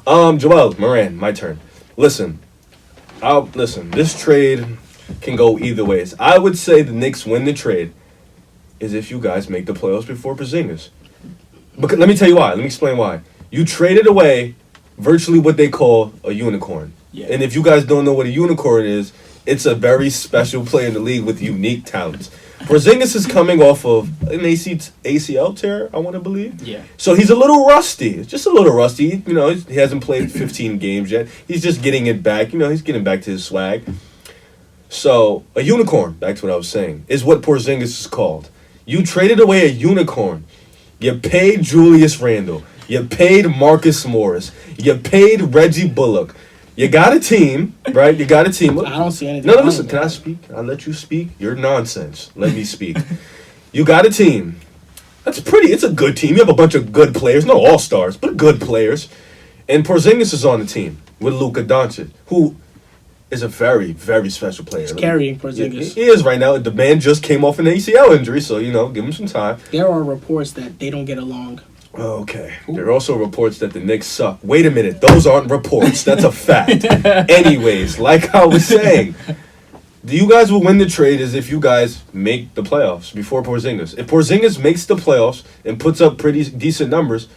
Joel, Moran, my turn. Listen. This trade can go either ways. I would say the Knicks win the trade is if you guys make the playoffs before Porzingis. But let me tell you why. Let me explain why. You traded away virtually what they call a unicorn. Yeah. And if you guys don't know what a unicorn is, it's a very special player in the league with unique talents. Porzingis is coming off of an ACL tear, I want to believe. Yeah. So he's a little rusty. It's just a little rusty. You know, he hasn't played 15 games yet. He's just getting it back. You know, he's getting back to his swag. So a unicorn, back to what I was saying, is what Porzingis is called. You traded away a unicorn. You paid Julius Randle. You paid Marcus Morris. You paid Reggie Bullock. You got a team, right? You got a team. I don't see anything. No, listen. Can I speak? Can I let you speak? You're nonsense. Let me speak. You got a team. It's a good team. You have a bunch of good players. No all-stars, but good players. And Porzingis is on the team with Luka Doncic, who is a very, very special player. He's carrying Porzingis. He is right now. The man just came off an ACL injury, so, give him some time. There are reports that they don't get along. Okay. There are also reports that the Knicks suck. Wait a minute. Those aren't reports. That's a fact. Anyways, like I was saying, you guys will win the trade is if you guys make the playoffs before Porzingis. If Porzingis makes the playoffs and puts up pretty decent numbers,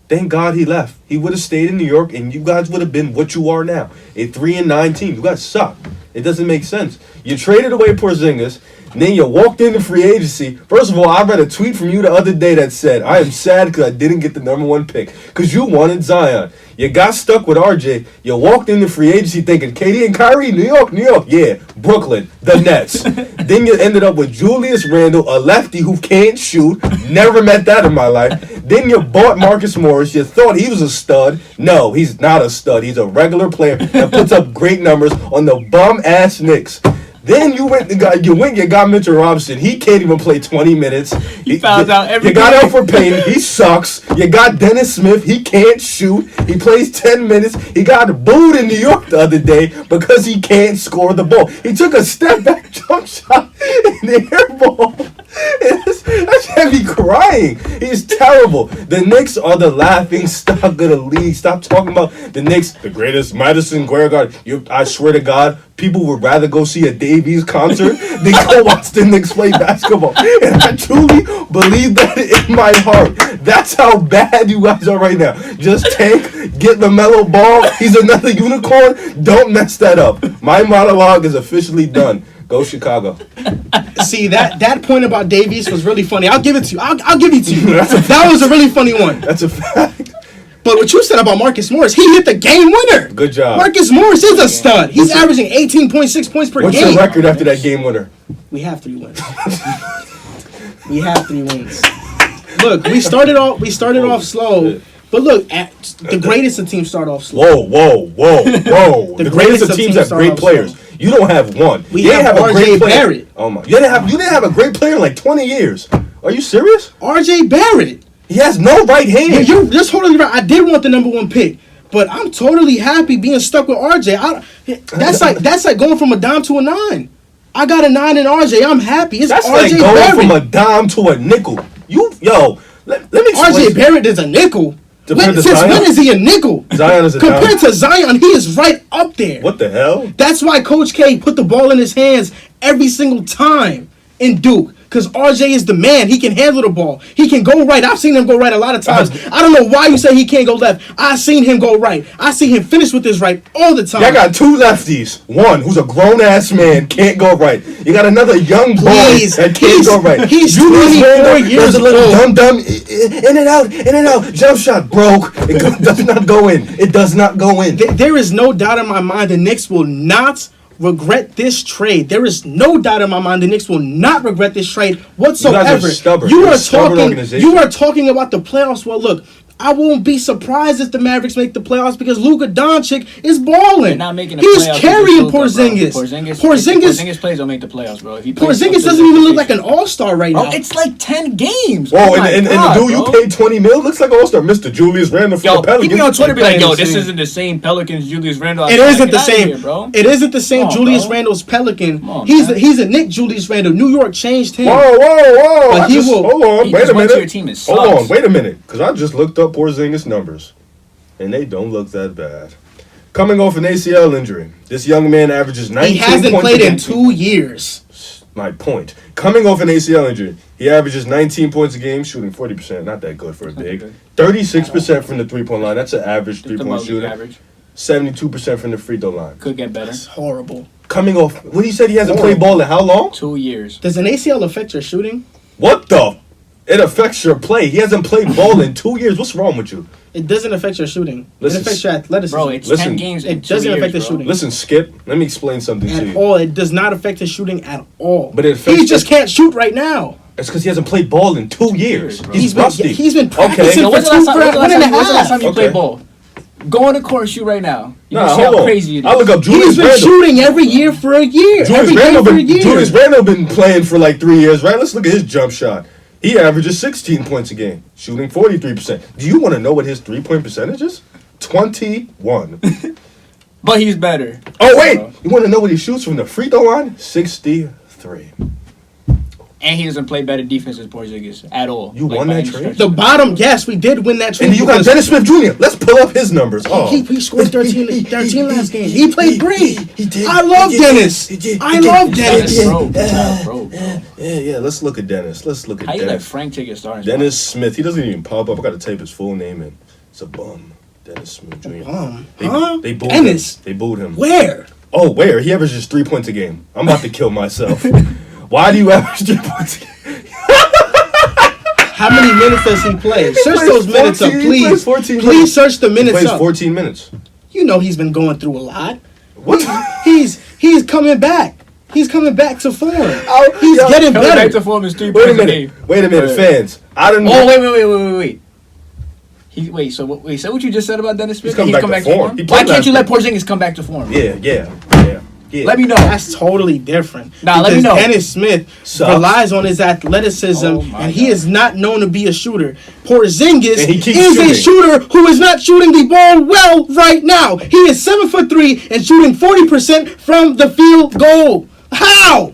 thank God he left. He would have stayed in New York, and you guys would have been what you are now, a 3-9 team. You guys suck. It doesn't make sense. You traded away Porzingis, and then you walked into free agency. First of all, I read a tweet from you the other day that said, I am sad because I didn't get the #1 pick because you wanted Zion. You got stuck with RJ. You walked into free agency thinking, KD and Kyrie, New York, yeah, Brooklyn, the Nets. Then you ended up with Julius Randle, a lefty who can't shoot. Never met that in my life. Then you bought Marcus Morris. You thought he was a stud. No, he's not a stud. He's a regular player that puts up great numbers on the bum-ass Knicks. Then you got Mitchell Robinson. He can't even play 20 minutes. He fouls out every You got Alfred Payne. He sucks. You got Dennis Smith. He can't shoot. He plays 10 minutes. He got booed in New York the other day because he can't score the ball. He took a step back jump shot in the air ball. That's heavy crying. He's terrible. The Knicks are the laughing stock of the league. Stop talking about the Knicks, the greatest Madison Square Garden. I swear to God, people would rather go see a Davies concert than go watch the Knicks play basketball. And I truly believe that in my heart. That's how bad you guys are right now. Just tank, get LaMelo Ball. He's another unicorn. Don't mess that up. My monologue is officially done. Go Chicago. See, that point about Davies was really funny. I'll give it to you. I'll give it to you. That was a really funny one. That's a fact. But what you said about Marcus Morris, he hit the game winner. Good job. Marcus Morris is a stud. He's averaging 18.6 points per game. What's your record after that game winner? We have 3 wins. We have 3 wins. Look, we started off slow. But look, the greatest of teams start off slow. Whoa. The greatest of teams have great players. Slow. You don't have one. We have RJ Barrett. Oh my! You didn't have a great player in like 20 years. Are you serious? RJ Barrett. He has no right hand. You just hold on. I did want the #1 pick, but I'm totally happy being stuck with RJ. That's like going from a dime to a 9. I got a 9 in RJ. I'm happy. It's that's RJ like going Barrett. from a dime to a nickel. Let me explain. RJ Barrett is a nickel. Since when is he a nickel? Zion is a Compared to Zion, he is right up there. What the hell? That's why Coach K put the ball in his hands every single time in Duke. Because RJ is the man. He can handle the ball. He can go right. I've seen him go right a lot of times. I don't know why you say he can't go left. I've seen him go right. I see him finish with his right all the time. I got 2 lefties. One who's a grown-ass man, can't go right. You got another young boy that can't go right. He's 24 years a little old. dumb. In and out. Jump shot broke. It does not go in. It does not go in. There is no doubt in my mind the Knicks will not regret this trade. There is no doubt in my mind the Knicks will not regret this trade whatsoever. You guys are stubborn. You You are talking about the playoffs. Well, look, I won't be surprised if the Mavericks make the playoffs because Luka Doncic is balling. They're not making the He's playoffs. carrying Porzingis. Porzingis plays don't make the playoffs, bro. If he plays Porzingis doesn't even look like an all-star right now. It's like 10 games. Whoa, and the dude you paid $20 million looks like an all-star. Mr. Julius Randle from the Pelicans. People on Twitter be like, this isn't the same Pelicans Julius Randle. It isn't the same, bro. It isn't the same Julius Randle's Pelican. He's a Nick Julius Randle. New York changed him. Whoa. But hold on, wait a minute. Your team Hold on, wait a minute. Because I just looked up Porzingis' numbers. and they don't look that bad. Coming off an ACL injury, this young man averages 19 He hasn't points played a in game. 2 years. My point. Coming off an ACL injury, he averages 19 points a game, shooting 40%. Not that good for a big. 36% from the three-point line. That's an average three-point shooter. Average. 72% from the free throw line. Could get better. That's horrible. Coming off, when you said he hasn't played ball in how long? 2 years. Does an ACL affect your shooting? What the? It affects your play. He hasn't played ball in 2 years. What's wrong with you? It doesn't affect your shooting. Listen, it affects your athleticism. Bro, it's Listen, 10 games in it 2 doesn't years, affect the bro. shooting. Listen, Skip, let me explain something to At you. all. It does not affect his shooting at all. But it affects he just can't shoot right now. It's because he hasn't played ball in 2 years. bro. He's rusty. He's been practicing Okay. So for when's the last time, when's the last time you Okay. played ball? Go on the court and shoot right now. You Nah, can see hold how on. crazy it is. I look up Julius He's been Randle. shooting every year for a year. Julius every Randle game for a been year. Julius Randle been playing for like 3 years, right? Let's look at his jump shot. He averages 16 points a game, shooting 43%. Do you want to know what his 3-point percentage is? 21. But he's better. Oh wait, you want to know what he shoots from the free throw line? 63. And he doesn't play better defense as Porzingis at all. You won by that any trade? stretch. The bottom, yes, we did win that trade. And you got because Dennis Smith Jr. Let's pull up his numbers. Oh, he scored 13 last game. He played great. He did. I love He did. Dennis. He did. I He did. love He Dennis. did. Bro. Yeah. Let's look at Dennis. Let's look at How you let Dennis. Frank take your starting Dennis Smith. He doesn't even pop up. I got to type his full name in. It's a bum. Dennis Smith Jr. They booed Dennis. him. They booed him. Where? Oh, where? He averages 3 points a game. I'm about to kill myself. Why do you average 3 points a game? How many minutes does he play? Search plays those minutes up, 14, he plays please. 14 Please minutes. search the He minutes plays up. 14 minutes. You know he's been going through a lot. What? He's coming back. He's coming back to form. Oh, He's yo, getting Coming back better. to form is 3 Wait a points a minute. game. Wait a minute, fans. I don't know. Oh, wait. Say what you just said about Dennis Smith? He's coming back to form. He Why played can't you let last Porzingis come back to form? Yeah. Let me know. That's totally different. Nah, let me Because know. Dennis Smith Sucks. relies on his athleticism, Oh my and he God. is not known to be a shooter. Porzingis And he keeps is a shooting. shooter who is not shooting the ball well right now. He is 7'3" and shooting 40% from the field goal. How?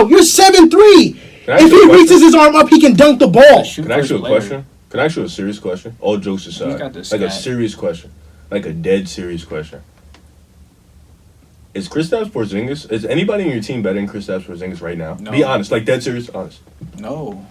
You're 7'3". Can I ask If you a he question? reaches his arm up, he can dunk the ball. Shoot Can I ask you a first player. question? Can I ask you a serious question? All jokes aside. got this Like a guy. serious question. Like a dead serious question. Is Kristaps Porzingis, is anybody in your team better than Kristaps Porzingis right now? No. Be honest. Like dead serious, honest. No.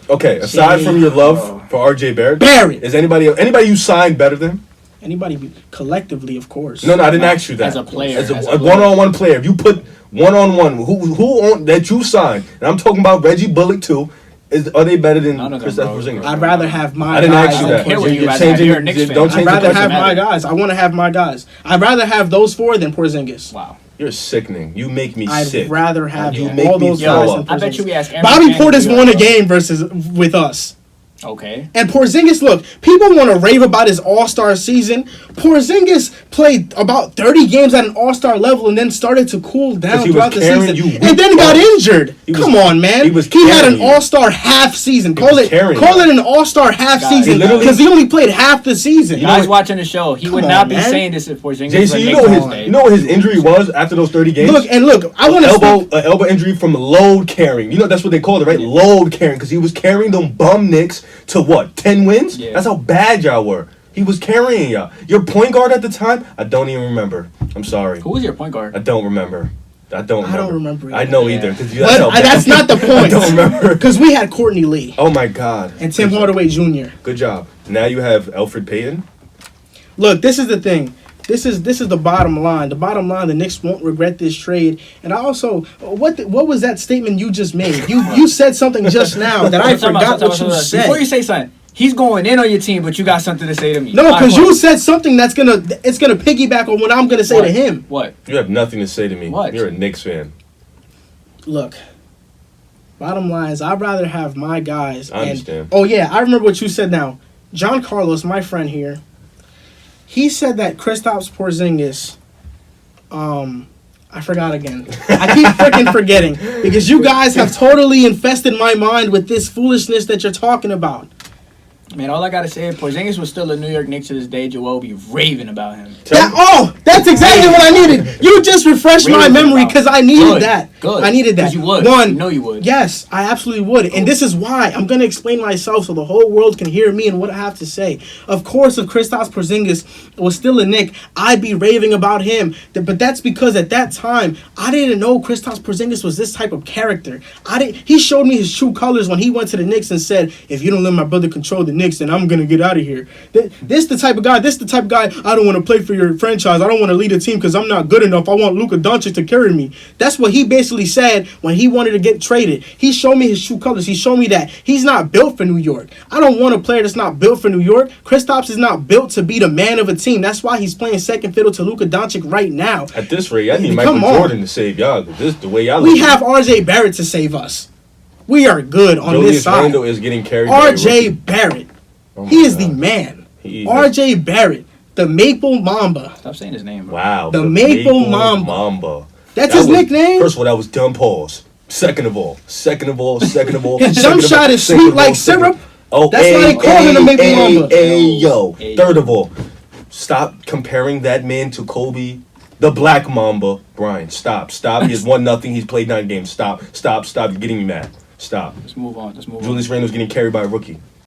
Okay, aside from your love for RJ Barrett, is anybody you signed better than him? Anybody collectively, of course. No, I didn't ask you that. As a player, As as a a player. one-on-one player. If you put one-on-one, who on that you signed, and I'm talking about Reggie Bullock too, are they better than None of them, Kristaps bro. Porzingis? I'd rather have my I didn't guys ask you than that. care what you You're rather have. changing- You're a Knicks fan. Don't change I'd the rather question. have my guys. I want to have my guys. I'd rather have those four than Porzingis. Wow. You're sickening. You make me I'd sick. rather have You Yeah. make all me those throw guys up. than I bet you Porzingis. we ask every Bobby fan in Portis New won a York, bro. game with us. Okay. And Porzingis, look, people want to rave about his All-Star season. Porzingis played about 30 games at an All-Star level and then started to cool down 'Cause he was throughout the carrying season. you And then got weak. injured. He was- Come on, man. he was He had an carrying you. All-Star half season. was Call it carrying an All-Star half Guys, season he literally- because he only played half the season. You guys watching the show, he would Come not on, be man. saying this if Porzingis JC, was you Knicks know all his day. you know what his injury was after those 30 games? Look, I want to An elbow injury from load carrying. You know that's what they call it, right? Load carrying, because he was carrying them bum Knicks to what? 10 wins? Yeah. That's how bad y'all were. He was carrying y'all. Your point guard at the time, I don't even remember. I'm sorry. Who was your point guard? I don't remember. I don't remember. either. I know Yeah. either. Because But that's not the point. I don't remember. Because we had Courtney Lee Oh my God. and Tim Hardaway Jr. Good job. Now you have Elfrid Payton. Look, this is the thing. This is the bottom line. The bottom line, the Knicks won't regret this trade. And I also, what was that statement you just made? You said something just now that I forgot what you said. Before you say something, he's going in on your team, but you got something to say to me. No, because Alright, you said something it's gonna piggyback on what I'm gonna say what? to him. What? You have nothing to say to me. What? You're a Knicks fan. Look, bottom line is I'd rather have my guys. I understand. Oh yeah, I remember what you said now. John Carlos, my friend here, he said that Kristaps Porzingis, I forgot again. I keep freaking forgetting because you guys have totally infested my mind with this foolishness that you're talking about. Man, all I gotta say, if Porzingis was still a New York Knicks to this day, Joel would be raving about him. That's exactly what I needed. You just refreshed my memory because I needed that. Good. I needed that. You would. One, You would. Yes, I absolutely would. And this is why I'm going to explain myself so the whole world can hear me and what I have to say. Of course, if Kristaps Porzingis was still a Knick, I'd be raving about him. But that's because at that time, I didn't know Kristaps Porzingis was this type of character. He showed me his true colors when he went to the Knicks and said, if you don't let my brother control the Knicks, then I'm going to get out of here. This the type of guy, I don't want to play for your franchise. I don't want to lead a team because I'm not good enough. I want Luka Doncic to carry me. That's what he basically said when he wanted to get traded. He showed me his true colors. He showed me that he's not built for New York. I don't want a player that's not built for New York. Kristaps is not built to be the man of a team. That's why he's playing second fiddle to Luka Doncic right now. At this rate, I need Michael Jordan to save y'all. This the way y'all. We have R.J. Barrett to save us. We are good on this side. Randle is getting carried. R.J. Barrett. He is the man. R.J. Barrett, the Maple Mamba. Stop saying his name, bro. Wow. The Maple Mamba. That's that his nickname? First of all, that was dumb pause. Second of all. His jump shot is sweet like syrup. Oh, that's why they call him the Maple Mamba. Yo. Third of all, stop comparing that man to Kobe, the Black Mamba. Brian, stop. He has won nothing. He's played 9 games. Stop. You're getting me mad. Stop. Let's move on. Julius Randle's getting carried by a rookie.